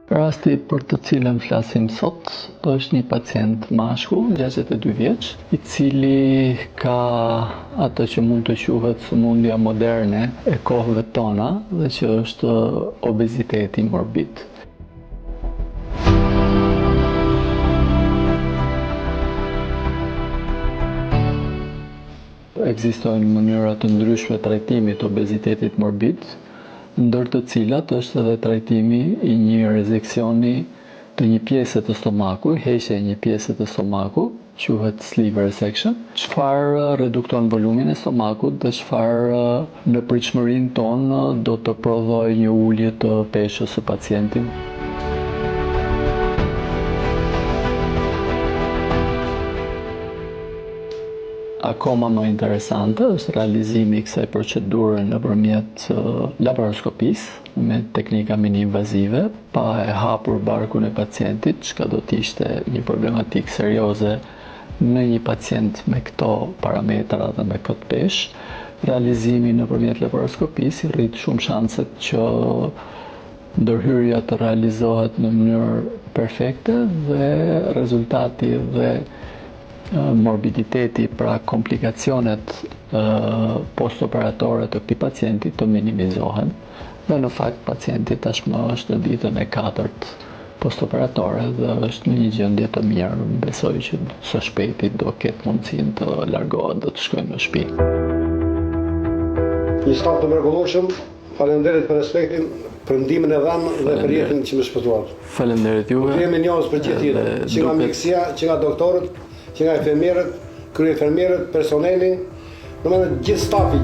Rasti për të cilën flasim sot është një pacient mashkull, 62 vjeç, i cili ka atë që mund të quhet sëmundja moderne e kohëve tona dhe që është obeziteti morbid. Ekzistojnë mënyra të ndryshme trajtimi të obezitetit morbid, ndër të cilat është edhe trajtimi i një rezeksioni të një pjese të stomakut, heqja e një pjese të stomakut, quhet sleeve resection, çfarë redukton volumin e stomakut dhe çfarë në pritshmërinë tonë do të prodhojë një ulje të peshës së pacientit. Akoma më interesante është realizimi i kësaj procedure nëpërmjet laparoskopisë me teknika mini-invazive, pa e hapur barkun e pacientit, çka do të ishte një problematikë serioze në një pacient me këto parametra dhe me këtë peshë. Realizimi nëpërmjet laparoskopisë i rrit shumë shanset që ndërhyrja të realizohet në mënyrë perfekte dhe rezultati dhe morbiditeti, pra komplikacionet postoperatore të këtij pacienti të minimizohen. Dhe në fakt pacienti tashmë është në ditën e 4 postoperatore dhe është në një gjendje të mirë. Besoj që së shpejti do ketë mundësinë të largohet dhe të shkojë në shtëpi. Një staf të mrekullueshëm, faleminderit për respektin, për ndihmën e dhënë dhe për jetën që më shpëtuat. Faleminderit juve. Jemi njohës për gjithë jetën, që nga mjekësia, që nga doktorët, që nga enfermierët, kryefermierët, personeli, domethënë gjithë stafi.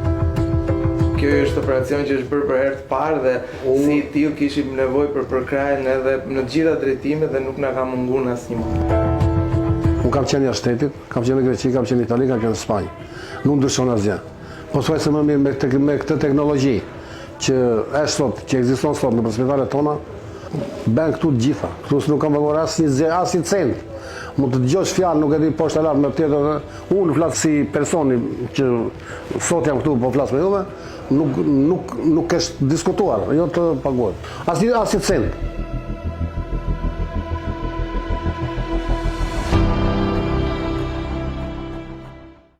Kjo është operacion që është bërë për herë të parë dhe si tillë kishim nevojë për krajën edhe në të gjitha drejtimet dhe nuk na ka munguar asnjë. Unë kam qenë jashtë shtetit, kam qenë në Greqi, kam qenë në Itali, kam qenë në Spanjë. Nuk ndryshon asgjë. Po thuaj se më mirë me këtë teknologji që është sot, që ekziston sot në spitalet tona, bën këtu të gjitha. Këtu nuk kam paguar asnjë cent. Mund të dëgjosh fjalë, nuk e di poshtë lart me tjetër. Unë flas si personi që sot jam këtu, po flas me juve, nuk është diskutuar, jo të paguar. Asnjë cent.